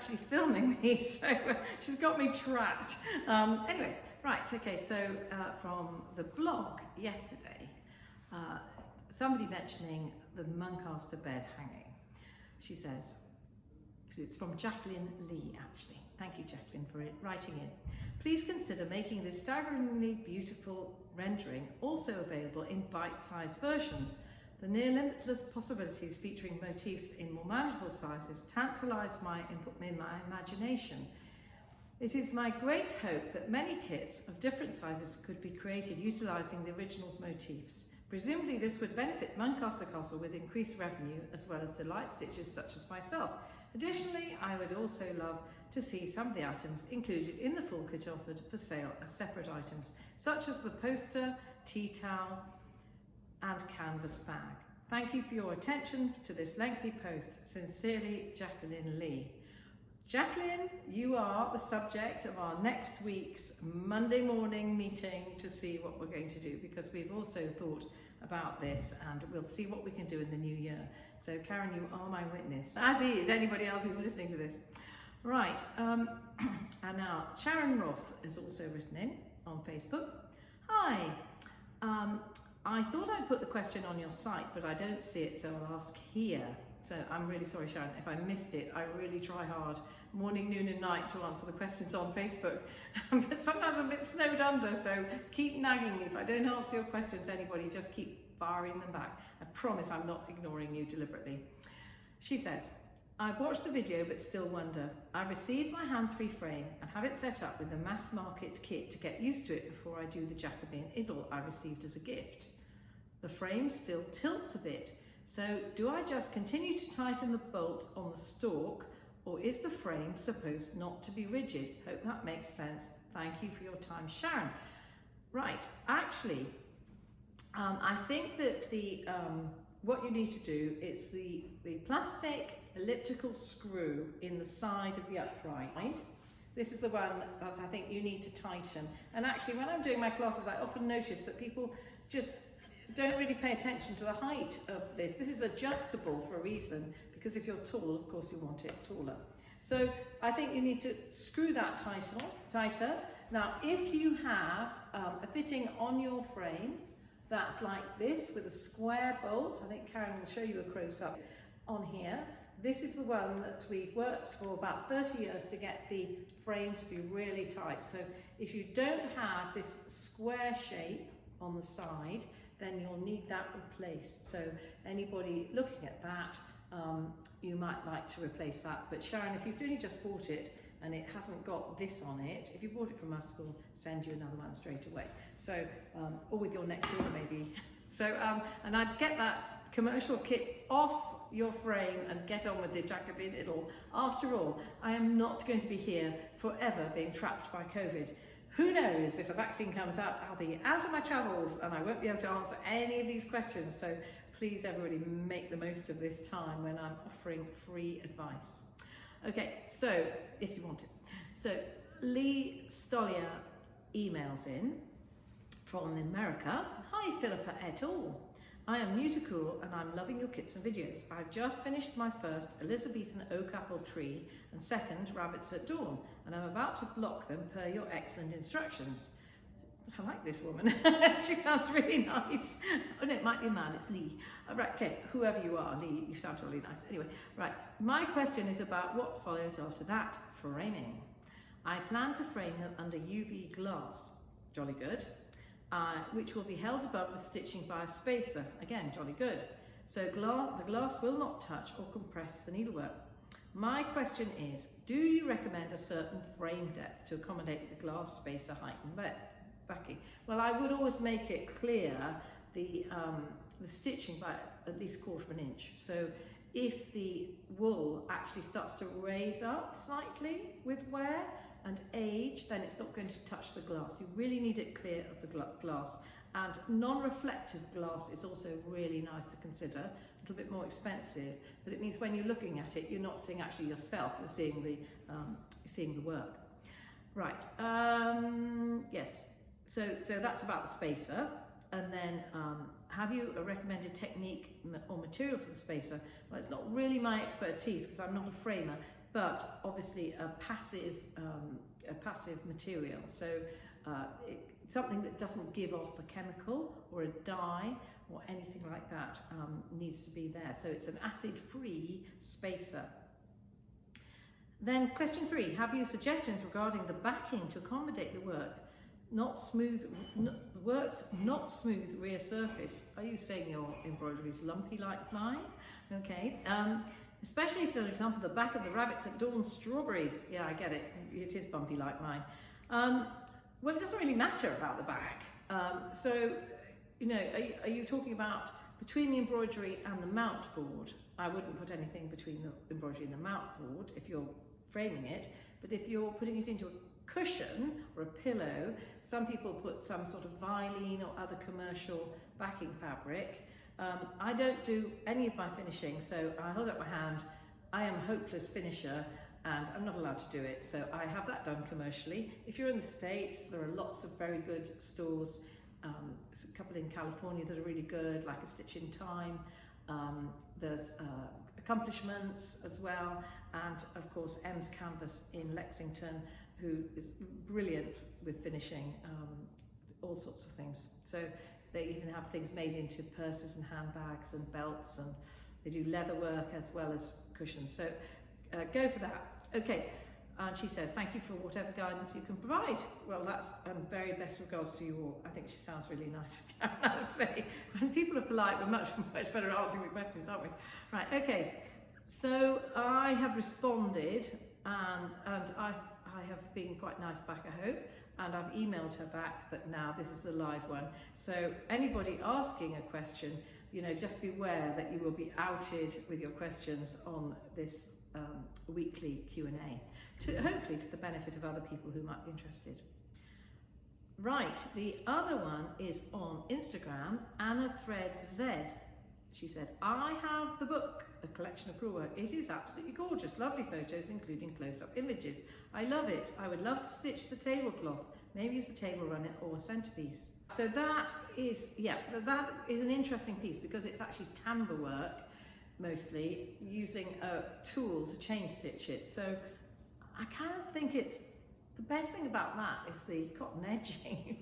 actually filming me, so she's got me tracked. Anyway, right, okay, so from the blog yesterday, somebody mentioning the Muncaster Bed Hanging. She says, it's from Jacqueline Lee actually. Thank you, Jacqueline, for writing in. Please consider making this staggeringly beautiful rendering also available in bite-sized versions. The near limitless possibilities featuring motifs in more manageable sizes tantalize my imagination. It is my great hope that many kits of different sizes could be created utilizing the original's motifs. Presumably this would benefit Muncaster Castle with increased revenue as well as delight stitches such as myself. Additionally, I would also love to see some of the items included in the full kit offered for sale as separate items, such as the poster, tea towel and canvas bag. Thank you for your attention to this lengthy post. Sincerely, Jacqueline Lee. Jacqueline, you are the subject of our next week's Monday morning meeting to see what we're going to do, because we've also thought about this and we'll see what we can do in the new year. So Karen, you are my witness, as is anybody else who's listening to this. Right, and now Sharon Roth has also written in on Facebook. Hi, I thought I'd put the question on your site, but I don't see it, so I'll ask here. So I'm really sorry, Sharon, if I missed it. I really try hard, morning, noon and night, to answer the questions on Facebook. But sometimes I'm a bit snowed under, so keep nagging me. If I don't answer your questions, anybody, just keep firing them back. I promise I'm not ignoring you deliberately. She says, I've watched the video but still wonder. I received my hands-free frame and have it set up with the mass market kit to get used to it before I do the Jacobean Idyll I received as a gift. The frame still tilts a bit, so do I just continue to tighten the bolt on the stalk, or is the frame supposed not to be rigid? Hope that makes sense. Thank you for your time, Sharon. Right, actually, I think that what you need to do is the plastic elliptical screw in the side of the upright. This is the one that I think you need to tighten. And actually, when I'm doing my classes, I often notice that people just don't really pay attention to the height of this. This is adjustable for a reason, because if you're tall, of course you want it taller. So I think you need to screw that tighter. Now, if you have a fitting on your frame that's like this with a square bolt, I think Karen will show you a close-up on here. This is the one that we've worked for about 30 years to get the frame to be really tight. So if you don't have this square shape on the side, then you'll need that replaced. So anybody looking at that, you might like to replace that. But Sharon, if you've only just bought it and it hasn't got this on it, if you bought it from us, we'll send you another one straight away. So, or with your next order maybe. So, and I'd get that commercial kit off your frame and get on with the Jacobean Idyll. After all, I am not going to be here forever being trapped by COVID. Who knows, if a vaccine comes out, I'll be out of my travels and I won't be able to answer any of these questions. So please, everybody, make the most of this time when I'm offering free advice. Okay, so if you want it. So Lee Stollier emails in from America. Hi, Phillipa et al. I am new to Crewel and I'm loving your kits and videos. I've just finished my first Elizabethan oak apple tree and second rabbits at dawn, and I'm about to block them per your excellent instructions. I like this woman. She sounds really nice. Oh no, it might be a man, it's Lee. Right, okay, whoever you are, Lee, you sound really nice. Anyway, right, my question is about what follows after that, framing. I plan to frame them under UV glass, jolly good, which will be held above the stitching by a spacer, again, jolly good. So the glass will not touch or compress the needlework. My question is, do you recommend a certain frame depth to accommodate the glass spacer height and backing? Well, I would always make it clear the stitching by at least 1/4 inch. So if the wool actually starts to raise up slightly with wear and age, then it's not going to touch the glass. You really need it clear of the glass. And non-reflective glass is also really nice to consider. A little bit more expensive, but it means when you're looking at it, you're not seeing actually yourself, you're seeing the work. Right, yes, so that's about the spacer. And then have you a recommended technique or material for the spacer? Well, it's not really my expertise because I'm not a framer, but obviously a passive material. So something that doesn't give off a chemical or a dye or anything like that needs to be there. So it's an acid-free spacer. Then question 3, have you suggestions regarding the backing to accommodate the work's not smooth rear surface? Are you saying your embroidery is lumpy like mine? Okay. Especially, for example, the back of the rabbits at Dawn's strawberries. Yeah, I get it. It is bumpy like mine. Well, it doesn't really matter about the back. So, you know, are you talking about between the embroidery and the mount board? I wouldn't put anything between the embroidery and the mount board if you're framing it. But if you're putting it into a cushion or a pillow, some people put some sort of Vilene or other commercial backing fabric. I don't do any of my finishing, so I hold up my hand. I am a hopeless finisher and I'm not allowed to do it, so I have that done commercially. If you're in the States, there are lots of very good stores. There's a couple in California that are really good, like A Stitch in Time. There's Accomplishments as well, and of course M's Canvas in Lexington, who is brilliant with finishing all sorts of things. So they even have things made into purses and handbags and belts, and they do leather work as well as cushions. So go for that. Okay, and she says, thank you for whatever guidance you can provide. Well, that's very best regards to you all. I think she sounds really nice. I say, when people are polite, we're much better at answering the questions, aren't we? Right, okay. So I have responded, and I have been quite nice back, I hope, and I've emailed her back, but now this is the live one. So anybody asking a question, you know, just beware that you will be outed with your questions on this weekly Q&A, hopefully to the benefit of other people who might be interested. Right, the other one is on Instagram, Anna Thread Z. She said, I have the book, a collection of crewel work. It is absolutely gorgeous, lovely photos, including close-up images. I love it. I would love to stitch the tablecloth, maybe as a table runner or a centerpiece. So that is, yeah, that is an interesting piece because it's actually tambour work, mostly, using a tool to chain stitch it. So I kind of think it's, the best thing about that is the cotton edging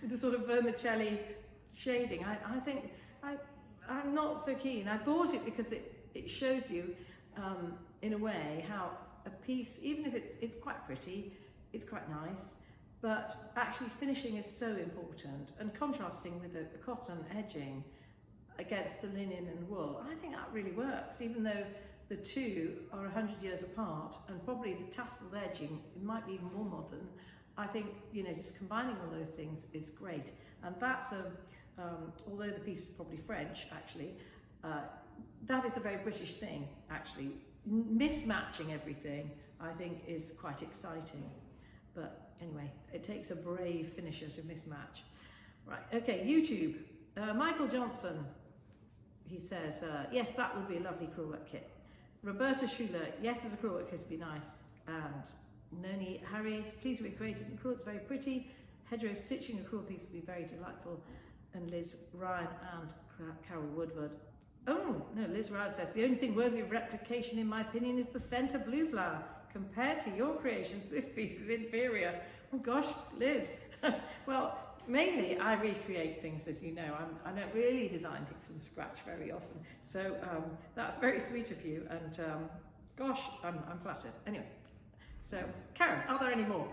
with the sort of vermicelli shading. I think, I'm not so keen. I bought it because it shows you, in a way, how a piece, even if it's quite pretty, it's quite nice, but actually finishing is so important, and contrasting with the cotton edging against the linen and wool, I think that really works, even though the two are 100 years apart, and probably the tasseled edging, it might be even more modern. I think, you know, just combining all those things is great, and that's although the piece is probably French, actually, that is a very British thing, actually. Mismatching everything, I think, is quite exciting. But anyway, it takes a brave finisher to mismatch. Right, okay, YouTube. Michael Johnson, he says, yes, that would be a lovely crewel work kit. Roberta Schuler, yes, as a crewel work kit would be nice. And Noni Harris, please recreate it in crewel, it's very pretty. Hedgerow stitching a crewel piece would be very delightful. And Liz Ryan and Carol Woodward. Oh, no, Liz Ryan says, the only thing worthy of replication, in my opinion, is the centre blue flower. Compared to your creations, this piece is inferior. Oh gosh, Liz. Well, mainly I recreate things, as you know. I don't really design things from scratch very often. So that's very sweet of you, and gosh, I'm flattered. Anyway, so Karen, are there any more?